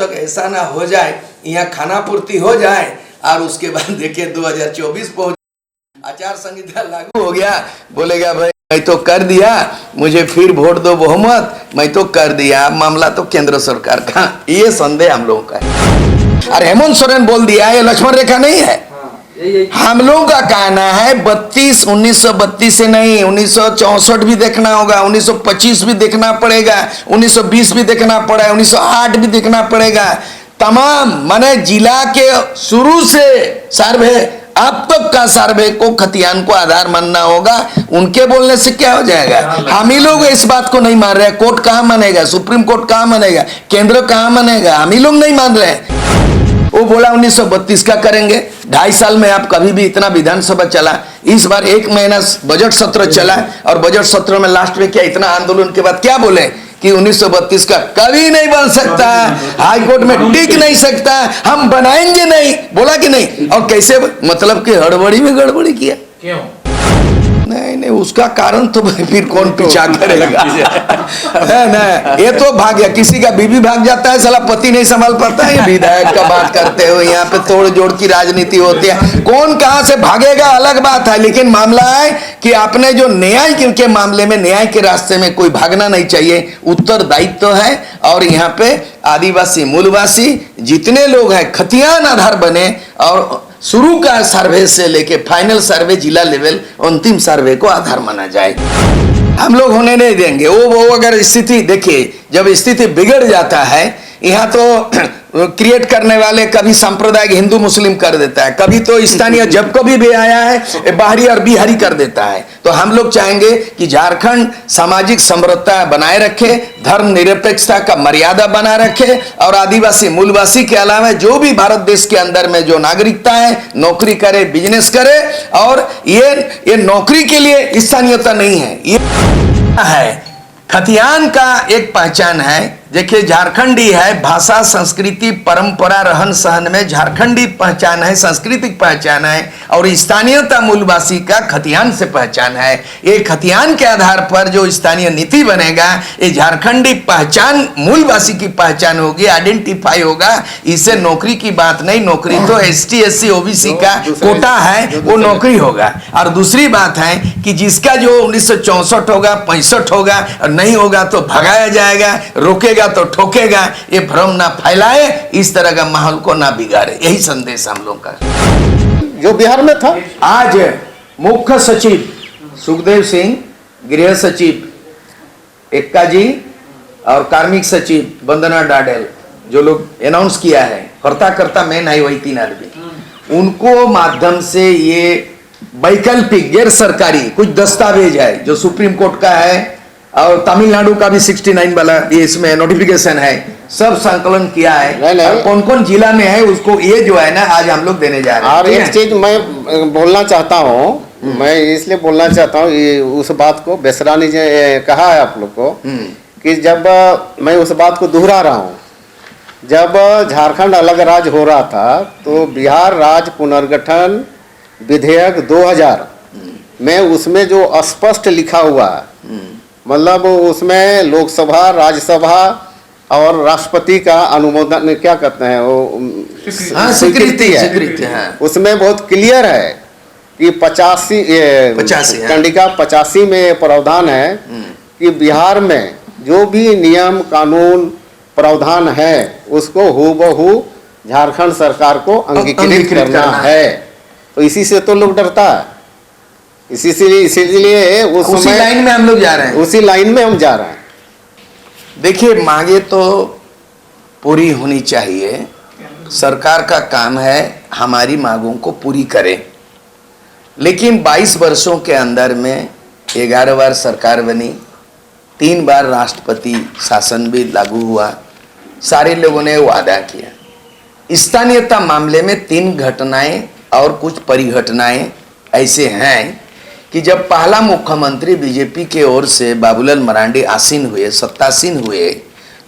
तक ऐसा ना हो जाए, यहाँ खाना पूर्ति हो जाए और उसके बाद देखिए 2024 पहुंच, आचार संहिता लागू हो गया, बोलेगा भाई मैं तो कर दिया, मुझे फिर वोट दो बहुमत, मैं तो कर दिया। मामला तो केंद्र सरकार का, ये संदेह हम लोगों का है। और हेमंत सोरेन बोल दिया ये लक्ष्मण रेखा नहीं है। हम लोगों का कहना है 1932 से नहीं, 1964 भी देखना होगा, 1925 भी देखना पड़ेगा, 1920 भी देखना पड़ा, 1908 भी देखना पड़ेगा। तमाम माने जिला के शुरू से सर्वे अब तक का सर्वे को खतियान को आधार मानना होगा। उनके बोलने से क्या हो जाएगा? हम ही लोग इस बात को नहीं मान रहे। कोर्ट कहां मानेगा? सुप्रीम कोर्ट कहां मानेगा? केंद्र कहां मानेगा? हम ही लोग नहीं मान रहे। वो बोला 1932 का करेंगे। 2.5 साल में आप कभी भी इतना विधानसभा चला, इस बार 1 महीना बजट सत्र चला और बजट सत्र में लास्ट में क्या इतना आंदोलन के बाद क्या बोले कि 1932 का कभी नहीं बन सकता, हाई कोर्ट में टिक नहीं सकता, हम बनाएंगे नहीं, बोला कि नहीं? और कैसे? मतलब कि हड़बड़ी में गड़बड़ी किया। क्यों? नहीं, उसका कारण तो फिर कौन पीछा करेगा? नहीं, ये तो भाग गया। किसी का बीवी भाग जाता है, साला पति नहीं संभाल पाता है। विधायक का बात करते हो, यहाँ पे तोड़ जोड़ की राजनीति होती है। कौन कहां से भागेगा अलग बात है, लेकिन मामला है कि आपने जो न्याय के मामले में, न्याय के रास्ते में कोई भागना नहीं चाहिए, उत्तरदायित्व है। और यहाँ पे आदिवासी मूलवासी जितने लोग हैं खतियान आधार बने और शुरू का सर्वे से लेके फाइनल सर्वे जिला लेवल अंतिम सर्वे को आधार माना जाए। हम लोग होने नहीं देंगे। वो अगर स्थिति देखिए, जब स्थिति बिगड़ जाता है, यहाँ तो क्रिएट करने वाले कभी सांप्रदायिक हिंदू मुस्लिम कर देता है, कभी तो स्थानीय जब कभी भी आया है बाहरी और बिहारी कर देता है। तो हम लोग चाहेंगे कि झारखंड सामाजिक समृद्धता बनाए रखे, धर्म निरपेक्षता का मर्यादा बना रखे और आदिवासी मूलवासी के अलावा जो भी भारत देश के अंदर में जो नागरिकता है, नौकरी करे, बिजनेस करे। और ये नौकरी के लिए स्थानीयता नहीं है, ये है खतियान का एक पहचान है। देखिए झारखंडी है, भाषा संस्कृति परंपरा रहन सहन में झारखंडी पहचान है, सांस्कृतिक पहचान है। और स्थानीयता मूलवासी का खतियान से पहचान है। ये खतियान के आधार पर जो स्थानीय नीति बनेगा, ये झारखंडी पहचान मूलवासी की पहचान होगी, आइडेंटिफाई होगा। इससे नौकरी की बात नहीं, नौकरी तो ST SC OBC का कोटा है, वो नौकरी होगा। और दूसरी बात है कि जिसका जो 1964 होगा, 65 होगा और नहीं होगा तो भगाया जाएगा, रोकेगा तो ठोकेगा। ये भ्रम ना फैलाए, इस तरह का माहौल को ना बिगाड़े, यही संदेश हम लोग का जो बिहार में था। आज मुख्य सचिव सुखदेव सिंह, गृह सचिव एक्का जी और कार्मिक सचिव वंदना डाडेल, जो लोग अनाउंस किया है, कर्ता मैं नहीं, वही 3 आदमी, उनको माध्यम से ये वैकल्पिक गैर सरकारी कुछ दस्तावेज है जो सुप्रीम कोर्ट का है और तमिलनाडु का भी 69 वाला ये इसमें नोटिफिकेशन है, सब संकलन किया है। कौन कौन जिला में है उसको ये जो है ना आज हम लोग देने जा रहे हैं। और एक चीज मैं बोलना चाहता हूँ, मैं इसलिए बोलना चाहता हूँ, ये उस बात को बेसरा ने कहा है आप लोग को कि जब मैं उस बात को दोहरा रहा हूँ, जब झारखंड अलग राज्य हो रहा था तो बिहार राज्य पुनर्गठन विधेयक 2000 में उसमें जो स्पष्ट लिखा हुआ है, मतलब उसमें लोकसभा, राज्यसभा और राष्ट्रपति का अनुमोदन, क्या कहते हैं वो, स्वीकृति है। उसमें बहुत क्लियर है कि 85 कंडिका 85 में प्रावधान है कि बिहार में जो भी नियम कानून प्रावधान है उसको हूबहू झारखंड सरकार को अंगीकृत करना है। तो इसी से तो लोग डरता है, इसीलिए उसी लाइन में हम लोग जा रहे हैं, उसी लाइन में हम जा रहे हैं। देखिए मांगे तो पूरी होनी चाहिए, सरकार का काम है हमारी मांगों को पूरी करे। लेकिन 22 वर्षों के अंदर में 11 बार सरकार बनी, 3 बार राष्ट्रपति शासन भी लागू हुआ, सारे लोगों ने वादा किया। स्थानीयता मामले में 3 घटनाएं और कुछ परिघटनाएं ऐसे हैं कि जब पहला मुख्यमंत्री बीजेपी के ओर से बाबूलाल मरांडी आसीन हुए, सत्तासीन हुए,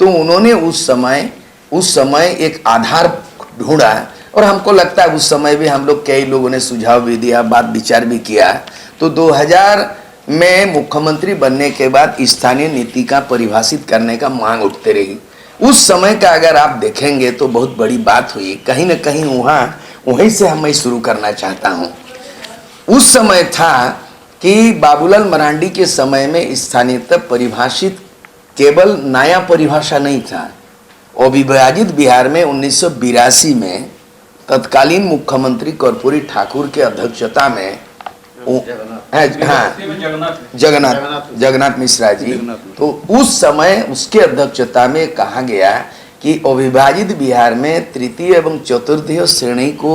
तो उन्होंने उस समय एक आधार ढूंढा। और हमको लगता है उस समय भी हम लोग कई लोगों ने सुझाव भी दिया, बात विचार भी किया। तो 2000 में मुख्यमंत्री बनने के बाद स्थानीय नीति का परिभाषित करने का मांग उठते रही। उस समय का अगर आप देखेंगे तो बहुत बड़ी बात हुई। कहीं ना कहीं वहीं से मैं शुरू करना चाहता हूँ। उस समय था कि बाबूलाल मरांडी के समय में स्थानीयता परिभाषित केवल नया परिभाषा नहीं था। अविभाजित बिहार में 1982 में तत्कालीन मुख्यमंत्री कर्पूरी ठाकुर के अध्यक्षता में जगन्नाथ मिश्रा जी, तो उस समय उसके अध्यक्षता में कहा गया कि अविभाजित बिहार में तृतीय एवं चतुर्थीय श्रेणी को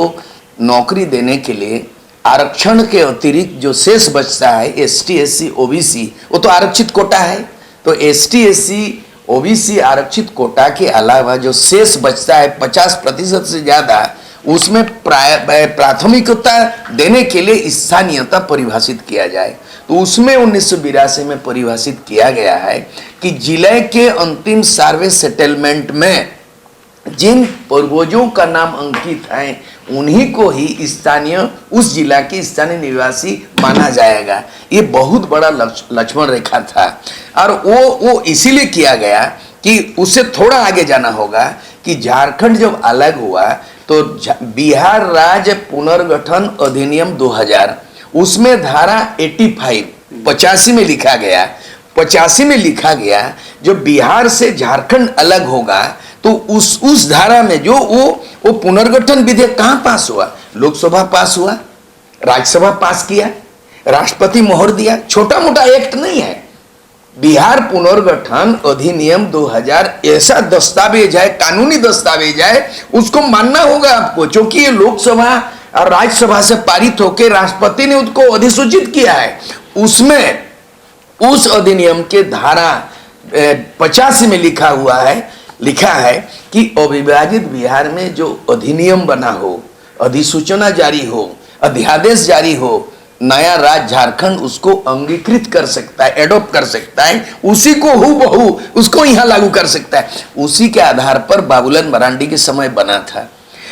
नौकरी देने के लिए आरक्षण के अतिरिक्त जो शेष बचता है एसटी एससी ओबीसी, वो तो आरक्षित कोटा है, तो एसटी एससी ओबीसी आरक्षित कोटा के अलावा जो शेष बचता है 50% से ज्यादा, उसमें प्राथमिकता देने के लिए स्थानीयता परिभाषित किया जाए। तो उसमें 1982 में परिभाषित किया गया है कि जिले के अंतिम सर्वे सेटलमेंट में जिन पूर्वजों का नाम अंकित है उन्हीं को ही स्थानीय उस जिला के स्थानीय निवासी माना जाएगा। ये बहुत बड़ा लक्ष्मण रेखा था और वो इसीलिए किया गया कि उससे थोड़ा आगे जाना होगा कि झारखंड जब अलग हुआ तो बिहार राज्य पुनर्गठन अधिनियम 2000 उसमें धारा 85 में लिखा गया, 85 में लिखा गया जो बिहार से झारखंड अलग होगा तो उस धारा में जो वो पुनर्गठन विधेयक कहां पास हुआ, लोकसभा पास हुआ, राज्यसभा पास किया, राष्ट्रपति मोहर दिया, छोटा मोटा एक्ट नहीं है। बिहार पुनर्गठन अधिनियम 2000 ऐसा दस्तावेज है, कानूनी दस्तावेज है, उसको मानना होगा आपको, क्योंकि ये लोकसभा और राज्यसभा से पारित होकर राष्ट्रपति ने उसको अधिसूचित किया है। उसमें उस अधिनियम के धारा 85 में लिखा है कि अविभाजित बिहार में जो अधिनियम बना हो, अधिसूचना जारी हो, अध्यादेश जारी हो, नया राज्य झारखंड उसको अंगीकृत कर सकता है, एडॉप्ट कर सकता है, उसी को हूबहू उसको यहां लागू कर सकता है। उसी के आधार पर बाबूलाल मरांडी के समय बना था।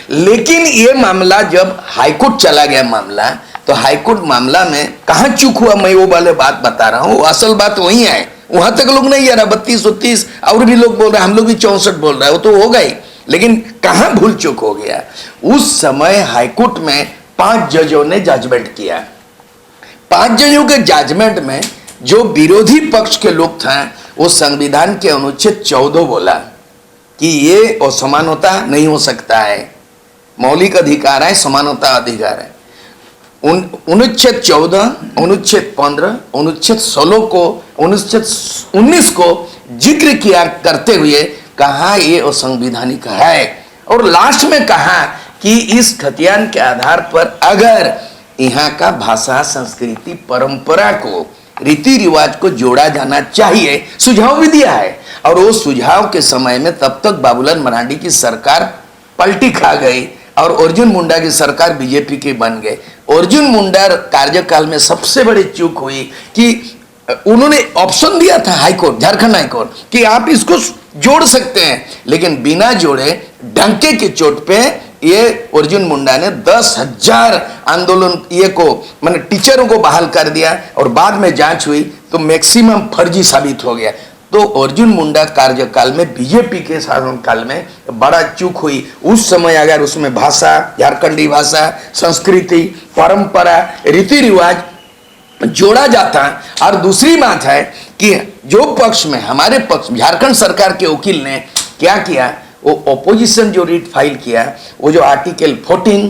लेकिन ये मामला जब हाईकोर्ट चला गया मामला, तो हाईकोर्ट मामला में कहां चूक हुआ, मैं वो वाले बात बता रहा हूं, असल बात वही है। वहां तक लोग नहीं जा रहा, 32 30 और भी लोग बोल रहे हैं, हम लोग भी 64 बोल रहे हैं, वो तो हो गई, लेकिन कहां भूल चूक हो गया। उस समय हाईकोर्ट में 5 जजों ने जजमेंट किया। 5 जजों के जजमेंट में जो विरोधी पक्ष के लोग थे वो संविधान के अनुच्छेद 14 बोला कि ये असमानता नहीं हो सकता है, मौलिक अधिकार है, समानता अधिकार है। अनुच्छेद 14, अनुच्छेद 15, अनुच्छेद 16 को, अनुच्छेद 19 को जिक्र किया करते हुए कहा ये असंवैधानिक है, और लास्ट में कहा कि इस खतियान के आधार पर अगर यहाँ का भाषा, संस्कृति, परंपरा को, रीति रिवाज को जोड़ा जाना चाहिए, सुझाव भी दिया है। और वो सुझाव के समय में तब तक बाबूलाल मरांडी की सरकार पलटी खा गई और अर्जुन मुंडा की सरकार बीजेपी के बन गए। अर्जुन मुंडा कार्यकाल में सबसे बड़ी चूक हुई कि उन्होंने ऑप्शन दिया था हाईकोर्ट, झारखंड हाईकोर्ट, कि आप इसको जोड़ सकते हैं, लेकिन बिना जोड़े डंके की चोट पे ये अर्जुन मुंडा ने 10,000 आंदोलन ये को मैंने टीचरों को बहाल कर दिया, और बाद में जांच हुई तो मैक्सिमम फर्जी साबित हो गया। तो अर्जुन मुंडा कार्यकाल में, बीजेपी के शासनकाल में बड़ा चूक हुई। उस समय अगर उसमें भाषा, झारखंडी भाषा, संस्कृति, परंपरा, रीति रिवाज जोड़ा जाता। और दूसरी बात है कि जो पक्ष में, हमारे पक्ष, झारखंड सरकार के वकील ने क्या किया, वो ऑपोजिशन जो रीट फाइल किया, वो जो आर्टिकल 14,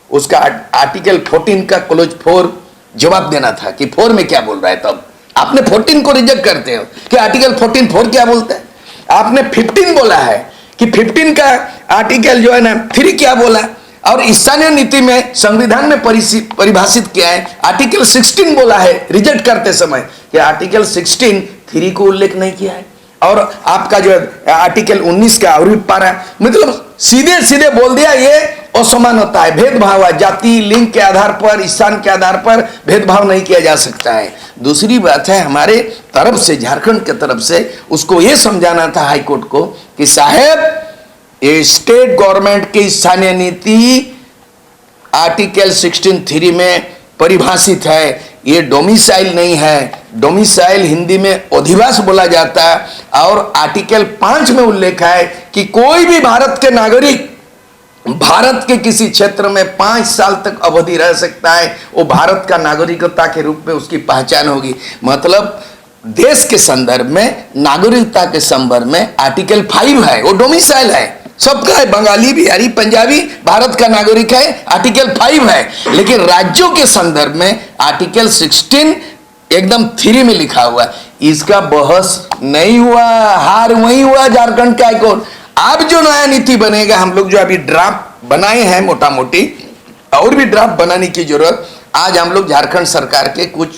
उसका आर्टिकल 14 का क्लोज 4 जवाब देना था कि 4 में क्या बोल रहा है। तब आपने 14 को रिजेक्ट करते हो कि आर्टिकल 14 4 क्या बोलता है। आपने 15 बोला है कि 15 का आर्टिकल जो है ना 3 क्या बोला, और स्थानीय नीति में, संविधान में परिभाषित किया है, आर्टिकल 16 बोला है रिजेक्ट करते समय कि आर्टिकल 16 3 को उल्लेख नहीं किया है। और आपका जो आर्टिकल 19 का और पारा, मतलब सीधे सीधे बोल दिया ये असमानता है, भेदभाव है, जाति, लिंग के आधार पर, स्थान के आधार पर भेदभाव नहीं किया जा सकता है। दूसरी बात है, हमारे तरफ से, झारखंड के तरफ से उसको ये समझाना था हाईकोर्ट को कि साहब ये स्टेट गवर्नमेंट की स्थानीय नीति आर्टिकल 16(3) में परिभाषित है, ये डोमिसाइल नहीं है, डोमिसाइल हिंदी में अधिवास बोला जाता है और आर्टिकल 5 में उल्लेख है कि कोई भी भारत के नागरिक भारत के किसी क्षेत्र में 5 साल तक अवधि रह सकता है, वो भारत का नागरिकता के रूप में उसकी पहचान होगी। मतलब देश के संदर्भ में, नागरिकता के संदर्भ में आर्टिकल 5 है, वो डोमिसाइल है, सबका है, बंगाली, बिहारी, पंजाबी भारत का नागरिक है, आर्टिकल 5 है। लेकिन राज्यों के संदर्भ में आर्टिकल 16 एकदम 3 में लिखा हुआ है। इसका बहस नहीं हुआ, हार वहीं हुआ झारखंड का हाईकोर्ट। अब जो नया नीति बनेगा, हम लोग जो अभी ड्राफ्ट बनाए हैं मोटा मोटी, और भी ड्राफ्ट बनाने की जरूरत, आज हम लोग झारखंड सरकार के कुछ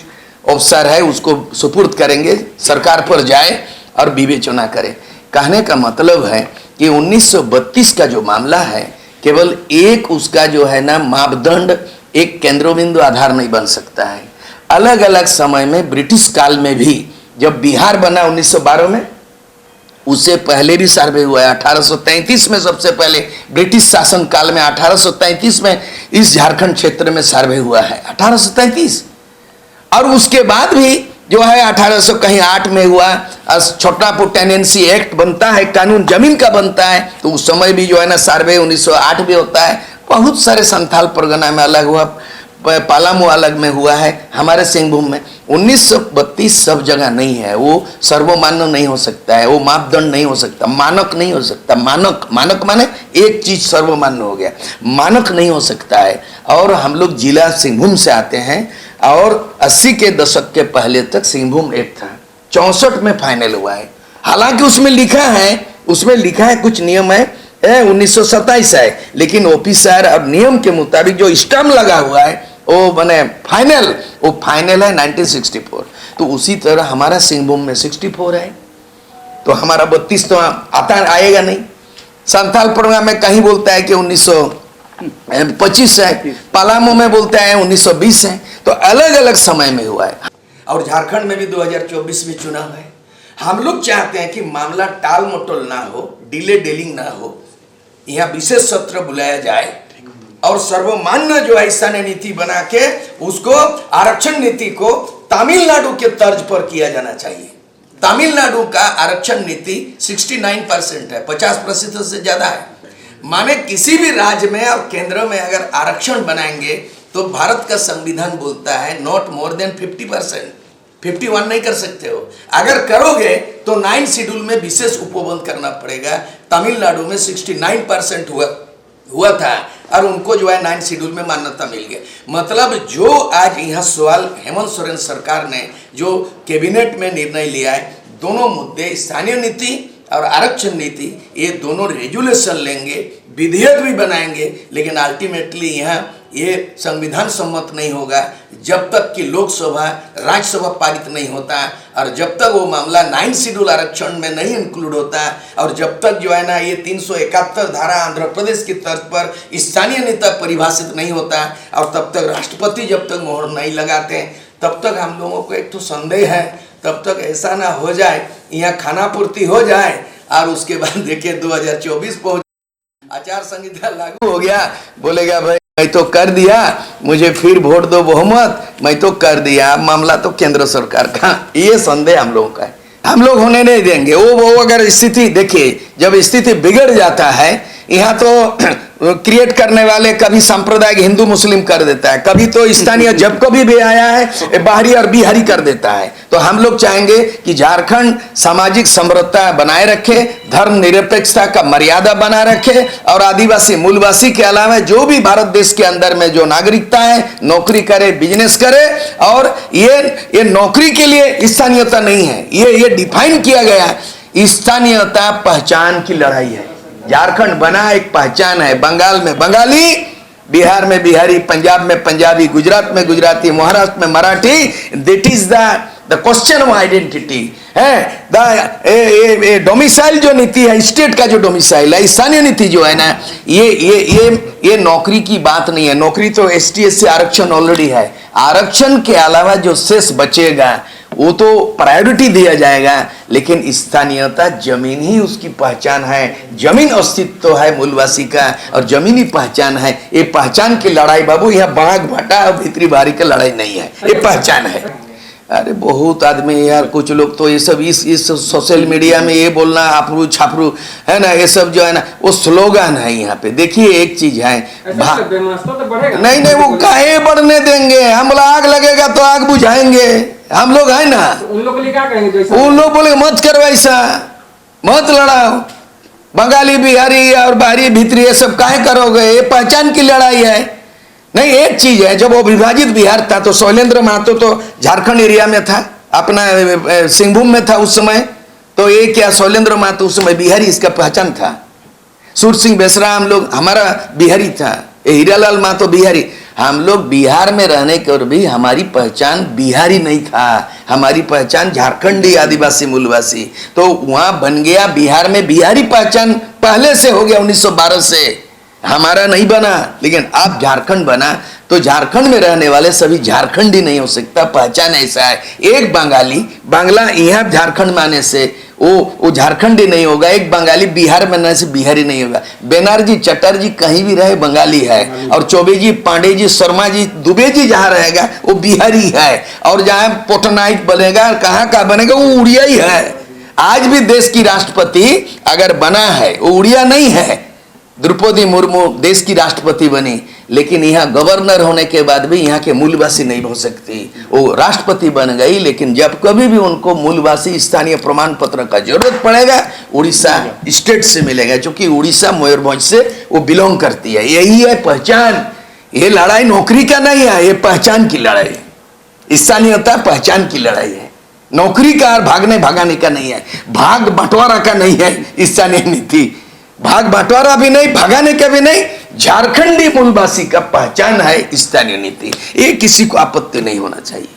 अफसर है उसको सुपुर्द करेंगे, सरकार पर जाए और विवेचना करें। कहने का मतलब है कि 1932 का जो मामला है, केवल एक उसका जो है ना मापदंड एक केंद्र बिंदु आधार नहीं बन सकता है। अलग अलग समय में ब्रिटिश काल में भी, जब बिहार बना 1912 में, उससे पहले भी सर्वे हुआ है। 1833 में सबसे पहले ब्रिटिश शासन काल में 1833 में इस झारखंड क्षेत्र में सर्वे हुआ है, 1833। और उसके बाद भी जो है 1808 में हुआ, छोटापुर टेनेंसी एक्ट बनता है, कानून जमीन का बनता है, तो उस समय भी जो है ना सर्वे 1908 में होता है। बहुत सारे संथाल परगना में अलग हुआ, पालामू अलग में हुआ है, हमारे सिंहभूम में। 1932 सब जगह नहीं है, वो सर्वमान्य नहीं हो सकता है, वो मापदंड नहीं हो सकता, मानक नहीं हो सकता। मानक, मानक माने एक चीज सर्वमान्य हो गया, मानक नहीं हो सकता है। और हम लोग जिला सिंहभूम से आते हैं और 80 के दशक के पहले तक सिंहभूम एक्ट था, 64 में फाइनल हुआ है। हालांकि उसमें लिखा है कुछ नियम है, 1927 है, लेकिन ऑफिसर और नियम के मुताबिक जो स्टैम्प लगा हुआ है वो बने फाइनल है 1964। तो उसी तरह हमारा सिंहभूम में 64 है, तो हमारा 32 तो आएगा नहीं। संथाल परगना में कहीं बोलता है कि 1925 है, पलामू में बोलता है 1920 है, तो अलग अलग समय में हुआ है। और झारखंड में भी 2024 में चुनाव है। हम लोग चाहते हैं कि मामला टाल मटोल ना हो, डिले डेलिंग ना हो, यहाँ विशेष सत्र बुलाया जाए और सर्वमान्य जो है स्थानीय नीति बना के उसको, आरक्षण नीति को तमिलनाडु के तर्ज पर किया जाना चाहिए। तमिलनाडु का आरक्षण नीति 69% है, 50% से ज्यादा है। माने किसी भी राज्य में और केंद्र में अगर आरक्षण बनाएंगे तो भारत का संविधान बोलता है नॉट मोर देन 50%, 51 नहीं कर सकते हो। अगर करोगे तो 9 शेड्यूल में विशेष उपबंध करना पड़ेगा। तमिलनाडु में 69% हुआ था और उनको जो है 9 शेड्यूल में मान्यता मिल गया। मतलब जो आज यहाँ सवाल हेमंत सोरेन सरकार ने जो कैबिनेट में निर्णय लिया है, दोनों मुद्दे स्थानीय नीति और आरक्षण नीति, ये दोनों रेजुलेशन लेंगे, विधेयक भी बनाएंगे, लेकिन अल्टीमेटली यहाँ ये संविधान सम्मत नहीं होगा जब तक कि लोकसभा राज्यसभा पारित नहीं होता, और जब तक वो मामला 9 शेड्यूल आरक्षण में नहीं इंक्लूड होता, और जब तक जो है ना ये 371 धारा आंध्र प्रदेश की तर्ज पर स्थानीय नेता परिभाषित नहीं होता, और तब तक राष्ट्रपति जब तक मोहर नहीं लगाते, तब तक हम लोगों को एक तो संदेह है, तब तक ऐसा ना हो जाए यहाँ खाना पूर्ति हो जाए और उसके बाद देखिए 2024 पहुंच, आचार संहिता लागू हो गया, बोलेगा भाई मैं तो कर दिया, मुझे फिर वोट दो बहुमत, मैं तो कर दिया। मामला तो केंद्र सरकार का, ये संदेह हम लोगों का है, हम लोग होने नहीं देंगे। वो अगर स्थिति देखिए, जब स्थिति बिगड़ जाता है, यहाँ तो क्रिएट करने वाले कभी सांप्रदायिक हिंदू मुस्लिम कर देता है, कभी तो स्थानीय जब कभी भी आया है बाहरी और बिहारी कर देता है। तो हम लोग चाहेंगे कि झारखंड सामाजिक समरसता बनाए रखे, धर्म निरपेक्षता का मर्यादा बना रखे, और आदिवासी मूलवासी के अलावा जो भी भारत देश के अंदर में जो नागरिकता है, नौकरी करे, बिजनेस करे। और ये नौकरी के लिए स्थानीयता नहीं है, ये डिफाइन किया गया है, स्थानीयता पहचान की लड़ाई है। झारखंड बना एक पहचान है, बंगाल में बंगाली, बिहार में बिहारी, पंजाब में पंजाबी, गुजरात में गुजराती, महाराष्ट्र में Marathi. That is the question of identity है। द डोमिसाइल जो नीति है, स्टेट का जो डोमिसाइल है, स्थानीय नीति जो है ना, ये नौकरी की बात नहीं है। नौकरी तो ST SC आरक्षण ऑलरेडी है, आरक्षण के अलावा जो शेष बचेगा वो तो प्रायोरिटी दिया जाएगा, लेकिन स्थानीयता जमीन ही उसकी पहचान है, जमीन अस्तित्व है मूलवासी का, और जमीनी पहचान है। ये पहचान की लड़ाई बाबू, यहाँ बाघ भाटा और भीतरी बारी की लड़ाई नहीं है, ये पहचान है। अरे बहुत आदमी यार, कुछ लोग तो ये सब इस सोशल मीडिया में ये बोलना आपरू छापरू है ना, ये सब जो है ना वो स्लोगन है यहाँ पे। देखिए एक चीज है, नहीं नहीं वो काहे बढ़ने देंगे, हम लोग आग लगेगा तो आग बुझाएंगे हम लोग, है ना। उन लोग के लिए क्या कहेंगे? उन लोग बोले मत करो ऐसा, मत लड़ाओ, बंगाली बिहारी और बाहरी भीतरी ये सब काहे करोगे, ये पहचान की लड़ाई है। नहीं एक चीज है, जब वो विभाजित बिहार था तो शैलेंद्र महतो तो झारखंड एरिया में था, अपना सिंहभूम में था उस समय, तो ये क्या शैलेंद्र महतो उस समय बिहारी इसका पहचान था। सूर सिंह बेसरा हम लोग हमारा बिहारी था, हीरालाल महतो बिहारी, हम लोग बिहार में रहने के और भी हमारी पहचान बिहारी नहीं था, हमारी पहचान झारखंडी आदिवासी मूलवासी। तो वहां बन गया बिहार में बिहारी पहचान पहले से हो गया 1912 से, हमारा नहीं बना। लेकिन अब झारखंड बना तो झारखंड में रहने वाले सभी झारखंडी नहीं हो सकता, पहचान ऐसा है। एक बंगाली बांग्ला यहाँ झारखंड में आने से वो झारखंडी नहीं होगा, एक बंगाली बिहार में रहने से बिहारी नहीं होगा। बनर्जी चटर्जी कहीं भी रहे बंगाली है, और चौबे जी पांडे जी शर्मा जी दुबे जी जहाँ रहेगा वो बिहारी है, और जहाँ पटनायक बनेगा कहाँ का बनेगा वो उड़िया ही है। आज भी देश की राष्ट्रपति अगर बना है वो उड़िया नहीं है। द्रौपदी मुर्मू देश की राष्ट्रपति बनी, लेकिन यहाँ गवर्नर होने के बाद भी यहाँ के मूलवासी नहीं हो सकती, वो राष्ट्रपति बन गई। लेकिन जब कभी भी उनको मूलवासी स्थानीय प्रमाण पत्र का जरूरत पड़ेगा उड़ीसा स्टेट से मिलेगा, क्योंकि उड़ीसा मयूरभंज से वो बिलोंग करती है। यही है पहचान। ये लड़ाई नौकरी का नहीं है, ये पहचान की लड़ाई, स्थानीयता पहचान की लड़ाई है। नौकरी का और भागने भगाने का नहीं है, भाग बंटवारा का नहीं है स्थानीय नीति, भाग बंटवारा भी नहीं, भगाने का भी नहीं। झारखंडी मूलवासी का पहचान है स्थानीय नीति, ये किसी को आपत्ति नहीं होना चाहिए।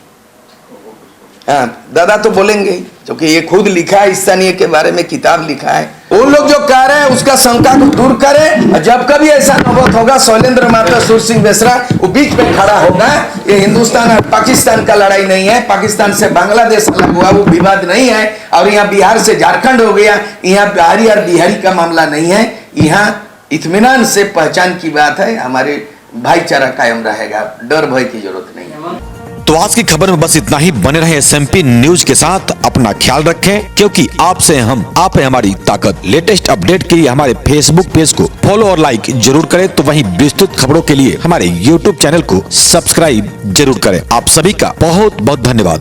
हाँ दादा तो बोलेंगे, क्योंकि ये खुद लिखा है, स्थानीय के बारे में किताब लिखा है। वो लोग जो कह रहे हैं उसका शंका को दूर करें। जब कभी ऐसा नौबत होगा शैलेंद्र महतो सूर सिंह बेसरा वो बीच में खड़ा होगा। ये हिंदुस्तान और पाकिस्तान का लड़ाई नहीं है, पाकिस्तान से बांग्लादेश अलग हुआ वो विवाद नहीं है, और यहाँ बिहार से झारखंड हो गया, यहाँ बिहारी और बिहारी का मामला नहीं है। यहाँ इत्मीनान से पहचान की बात है, हमारे भाईचारा कायम रहेगा, डर भय की जरूरत नहीं है। तो आज की खबर में बस इतना ही। बने रहे SMP न्यूज के साथ, अपना ख्याल रखें, क्योंकि आपसे हम, आप है हमारी ताकत। लेटेस्ट अपडेट के लिए हमारे फेसबुक पेज को फॉलो और लाइक जरूर करें, तो वहीं विस्तृत खबरों के लिए हमारे YouTube चैनल को सब्सक्राइब जरूर करें। आप सभी का बहुत बहुत धन्यवाद।